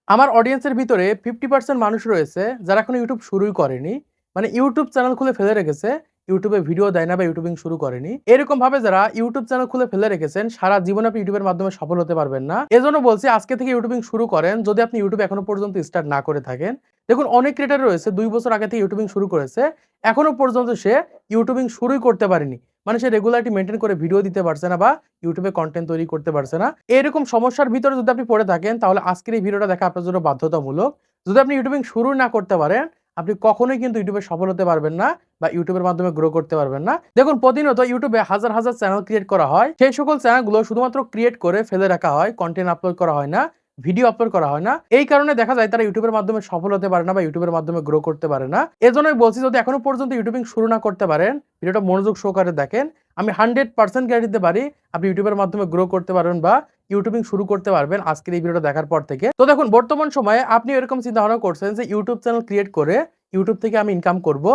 আমার অডিয়েন্সের ভিতরে 50% মানুষ রয়েছে যারা এখনো ইউটিউব শুরুই করেনি। মানে ইউটিউব চ্যানেল খুলে ফেলে রেখেছে। ইউটিউবে ভিডিও দেয় না বা ইউটিউবিং শুরু করেনি। এরকম ভাবে যারা ইউটিউব চ্যানেল খুলে ফেলে রেখেছেন, সারা জীবনে আপনি ইউটিউবের মাধ্যমে সফল হতে পারবেন না। এজন্য বলছি আজকে থেকে ইউটিউবিং শুরু করেন যদি আপনি ইউটিউব এখনো পর্যন্ত স্টার্ট না করে থাকেন। দেখুন অনেক ক্রিয়েটর রয়েছে ২ বছর আগে থেকে ইউটিউবিং শুরু করেছে। এখনো পর্যন্ত সে ইউটিউবিং শুরুই করতে পারেনি। মানে সে রেগুলারিটি মেইনটেইন করে ভিডিও দিতে পারছে না বা ইউটিউবে কনটেন্ট তৈরি করতে পারছে না। এরকম সমস্যার ভিতরে যদি আপনি পড়ে থাকেন তাহলে আজকের এই ভিডিওটা দেখা আপনার জন্য বাধ্যতামূলক। যদি আপনি ইউটিউবিং শুরু না করতে পারেন, আপনি কখনোই কিন্তু ইউটিউবে সফল হতে পারবেন না বা ইউটিউবের মাধ্যমে গ্রো করতে পারবেন না। দেখুন প্রতিনিয়ত ইউটিউবে হাজার, হাজার চ্যানেল ক্রিয়েট করা হয়। সেই সকল চ্যানেলগুলো শুধুমাত্র ক্রিয়েট করে ফেলে রাখা হয়। কনটেন্ট আপলোড করা হয় না, ভিডিও আপলোড করা হয় না। এই কারণে দেখা যায় তারা ইউটিউবের মাধ্যমে সফল হতে পারে না বা ইউটিউবের মাধ্যমে গ্রো করতে পারে না। এজন্যই বলছি যদি এখনো পর্যন্ত ইউটিউবিং শুরু না করতে পারেন, ভিডিওটা মনোযোগ সহকারে দেখেন। আমি 100% গ্যারান্টি দিতে পারি আপনি ইউটিউবের মাধ্যমে গ্রো করতে পারবেন বা ইউটিউবিং শুরু করতে পারবেন আজকের এই ভিডিওটা দেখার পর থেকে। তো দেখুন বর্তমান সময়ে আপনি এরকম চিন্তা ভাবনা করছেন যে ইউটিউব চ্যানেল ক্রিয়েট করে ইউটিউব থেকে আমি ইনকাম করব।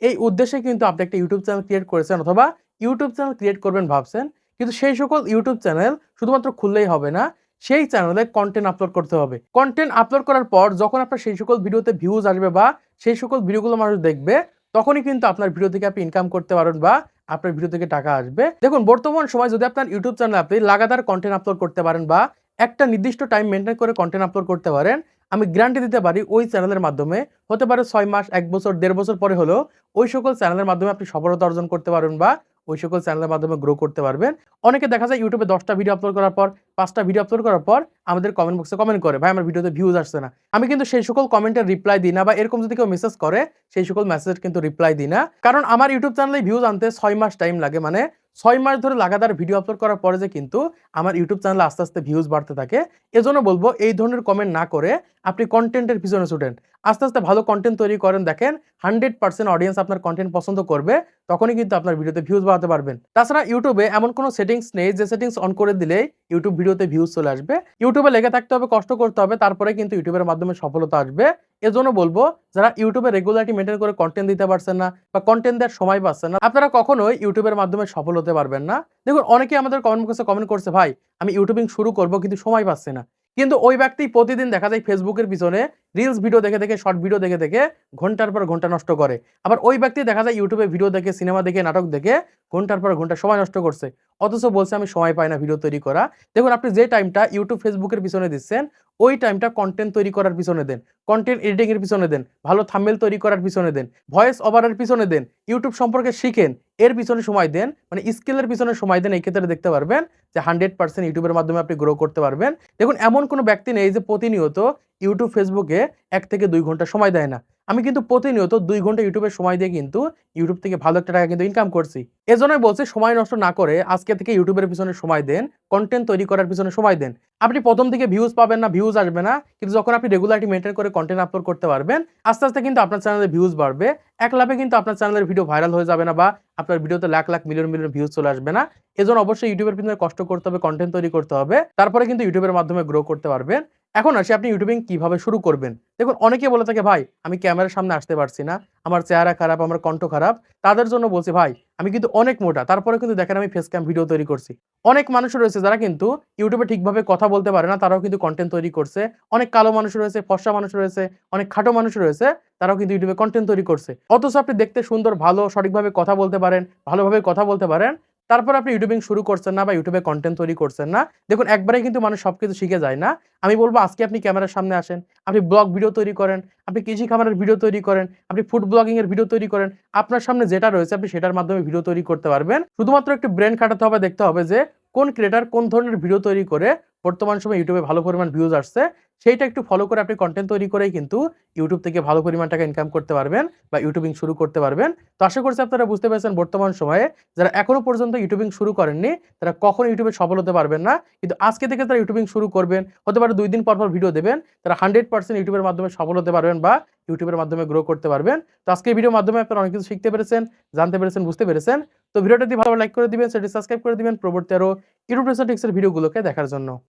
এই উদ্দেশ্যে কিন্তু আপনি একটা ইউটিউব চ্যানেল ক্রিয়েট করেছেন অথবা ইউটিউব চ্যানেল ক্রিয়েট করবেন ভাবছেন। কিন্তু সেই সকল ইউটিউব চ্যানেল শুধুমাত্র খুললেই হবে না। সেই চ্যানেলে কনটেন্ট আপলোড করতে হবে। কনটেন্ট আপলোড করার পর যখন আপনার সেই সকল ভিডিওতে ভিউজ আসবে বা সেই সকল ভিডিওগুলো মানুষ দেখবে, তখনই কিন্তু আপনার ভিডিও থেকে আপনি ইনকাম করতে পারবেন বা আপনার ভিডিও থেকে টাকা আসবে। দেখুন বর্তমান সময় যদি আপনার ইউটিউব চ্যানেলে আপনি লাগাতার কনটেন্ট আপলোড করতে পারেন বা একটা নির্দিষ্ট টাইম মেইনটেইন করে কনটেন্ট আপলোড করতে পারেন, আমি গ্যারান্টি দিতে পারি ওই চ্যানেলের মাধ্যমে হতে পারে ৬ মাস, ১ বছর, ১.৫ বছর পরে হলেও ওই সকল চ্যানেলের মাধ্যমে আপনি সফলতা অর্জন করতে পারবেন বা ওই সকল চ্যানেলের মাধ্যমে গ্রো করতে পারবেন। অনেকে দেখা যায় ইউটিউবে ১০ টা ভিডিও আপলোড করার পর, ৫ টা ভিডিও আপলোড করার পর আমাদের কমেন্ট বক্সে কমেন্ট করে, "ভাই আমার ভিডিওতে ভিউজ আসছে না।" আমি কিন্তু সেই সকল কমেন্টের রিপ্লাই দিই না বা এরকম যদি কেউ মেসেজ করে সেই সকল মেসেজের কিন্তু রিপ্লাই দিই না। কারণ আমার ইউটিউব চ্যানেলে ভিউজ আনতে ৬ মাস টাইম লাগে। মানে ৬ মাস ধরে লাগাতার ভিডিও আপলোড করার পরে যে কিন্তু আমার ইউটিউব চ্যানেলে আস্তে, আস্তে ভিউজ বাড়তে থাকে। এজন্য বলব এই ধরনের কমেন্ট না করে আপনি কনটেন্টের পিছনে ছুটেন। আস্তে, আস্তে ভালো কনটেন্ট তৈরি করেন দেখেন 100% অডিয়েন্স আপনার কনটেন্ট পছন্দ করবে। তখনই কিন্তু আপনার ভিডিওতে ভিউজ বাড়াতে পারবেন। তাছাড়া ইউটিউবে এমন কোনো সেটিংস নেই যে সেটিংস অন করে দিলেই ইউটিউব ভিডিওতে ভিউজ চলে আসবে। ইউটিউবে লেগে থাকতে হবে, কষ্ট করতে হবে, তারপরে কিন্তু ইউটিউবের মাধ্যমে সফলতা আসবে। এজন্য বলব যারা ইউটিউবে রেগুলারিটি মেইনটেইন করে কনটেন্ট দিতে পারছেন না বা কনটেন্ট দেওয়ার সময় পাচ্ছেন না, আপনারা কখনোই ইউটিউবের মাধ্যমে সফল হতে পারবেন না। দেখুন অনেকেই আমাদের কমেন্ট বক্সে কমেন্ট করছে, "ভাই আমি ইউটিউবিং শুরু করব কিন্তু সময় পাচ্ছি না।" কিন্তু ওই ব্যক্তি প্রতিদিন দেখা যায় ফেসবুকের পিছনে রিলস ভিডিও দেখে, দেখে শর্ট ভিডিও দেখে, দেখে ঘন্টার পর ঘন্টা নষ্ট করে। আবার ওই ব্যক্তি দেখা যায় ইউটিউবে ভিডিও দেখে, সিনেমা দেখে, নাটক দেখে ঘন্টার পর ঘন্টা সময় নষ্ট করছে। অথচ বলছে আমি সময় পাই না ভিডিও তৈরি করা। দেখুন আপনি যে টাইমটা ইউটিউব, ফেসবুকের পিছনে দিচ্ছেন, ওই টাইমটা কনটেন্ট তৈরি করার পিছনে দেন। কনটেন্ট এডিটিং এর পিছনে দেন। ভালো থাম্বনেইল তৈরি করার পিছনে দেন। ভয়েস ওভার এর পিছনে দেন। ইউটিউব সম্পর্কে শিখেন। এর পিছনে সময় দেন। মানে স্কিলের পিছনে সময় দেন। এই ক্ষেত্রে দেখতে পারবেন যে 100% ইউটিউবের মাধ্যমে আপনি গ্রো করতে পারবেন। দেখুন এমন কোন ব্যক্তি নেই যে প্রতিনিয়ত ইউটিউব, ফেসবুকে ১ থেকে ২ ঘন্টা সময় দেয় না। আমি কিন্তু প্রতিনিয়ত ২ ঘন্টা ইউটিউবে সময় দিয়ে কিন্তু ইউটিউব থেকে ভালো একটা টাকা কিন্তু ইনকাম করছি। এজন্যই বলছি সময় নষ্ট না করে আজকে থেকে ইউটিউবের পিছনে সময় দেন, কনটেন্ট তৈরি করার পিছনে সময় দেন। আপনি ১ম দিকে ভিউজ পাবেন না, ভিউজ আসবে না। কিন্তু যখন আপনি রেগুলারিটি মেইনটেইন করে কনটেন্ট আপলোড করতে পারবেন, আস্তে, আস্তে কিন্তু আপনার চ্যানেলে ভিউজ বাড়বে। এক লাফে কিন্তু আপনার চ্যানেলের ভিডিও ভাইরাল হয়ে যাবে না বা আপনার ভিডিওতে lakh, lakh, million, million views চলে আসবে না। এজন্য অবশ্যই ইউটিউবের পিছনে কষ্ট করতে হবে, কনটেন্ট তৈরি করতে হবে। তারপরে কিন্তু ইউটিউবের মাধ্যমে গ্রো করতে পারবেন। এখন আসি আপনি ইউটিউবিং কিভাবে শুরু করবেন। দেখুন অনেকে বলে থাকে, "ভাই আমি ক্যামেরার সামনে আসতে পারছি না। আমার চেহারা খারাপ, আমার কণ্ঠ খারাপ।" তাদের জন্য বলছি, "ভাই আমি কিন্তু অনেক মোটা। তারপরেও কিন্তু দেখেন আমি ফেস ক্যাম ভিডিও তৈরি করছি।" অনেক মানুষ রয়েছে যারা কিন্তু ইউটিউবে ঠিকভাবে কথা বলতে পারে না, তারাও কিন্তু কনটেন্ট তৈরি করছে। অনেক কালো মানুষ রয়েছে, ফর্সা মানুষ রয়েছে, অনেক খাটো মানুষ রয়েছে, তারাও কিন্তু ইউটিউবে কনটেন্ট তৈরি করছে। অথচ আপনি দেখতে সুন্দর, ভালো, সঠিকভাবে কথা বলতে পারেন, ভালোভাবে কথা বলতে পারেন। তারপর আপনি ইউটিউবিং শুরু করছেন না বা ইউটিউবে কনটেন্ট তৈরি করছেন না। দেখুন একবারেই কিন্তু মানুষ সবকিছু শিখে যায় না। আমি বলব আজকে আপনি ক্যামেরার সামনে আসেন, আপনি ব্লগ ভিডিও তৈরি করেন, আপনি কৃষি খামারের ভিডিও তৈরি করেন, আপনি ফুড ব্লগিং এর ভিডিও তৈরি করেন। আপনার সামনে যেটা রয়েছে আপনি সেটার মাধ্যমে ভিডিও তৈরি করতে পারবেন। শুধুমাত্র একটু ব্রেইন খাটাতে হবে, দেখতে হবে যে কোন ক্রিয়েটর কোন ধরনের ভিডিও তৈরি করে বর্তমান সময়ে ইউটিউবে ভালো পরিমাণ ভিউজ আসছে। সেইটা একটু ফলো করে আপনি কনটেন্ট তৈরি করেই কিন্তু ইউটিউব থেকে ভালো পরিমাণ টাকা ইনকাম করতে পারবেন বা ইউটিউবিং শুরু করতে পারবেন। তো আশা করছি আপনারা বুঝতে পেরেছেন বর্তমান সময়ে যারা এখনো পর্যন্ত ইউটিউবিং শুরু করেননি, তারা কখনো ইউটিউবে সফল হতে পারবেন না। কিন্তু আজকে থেকে তারা ইউটিউবিং শুরু করবেন, হতে পারে ২ দিন পর, পর ভিডিও দেবেন। তারা 100% ইউটিউবের মাধ্যমে সফল হতে পারবেন বা ইউটিউবের মাধ্যমে গ্রো করতে পারবেন। তো আজকে এই ভিডিওর মাধ্যমে আপনারা অনেক কিছু শিখতে পেরেছেন, জানতে পেরেছেন, বুঝতে পেরেছেন। তো ভিডিওটা যদি ভালো লাইক করে দিবেন, চ্যানেলটি সাবস্ক্রাইব করে দিবেন পরবর্তী আরো ইউটিউব টিপস এর ভিডিওগুলোকে দেখার জন্য।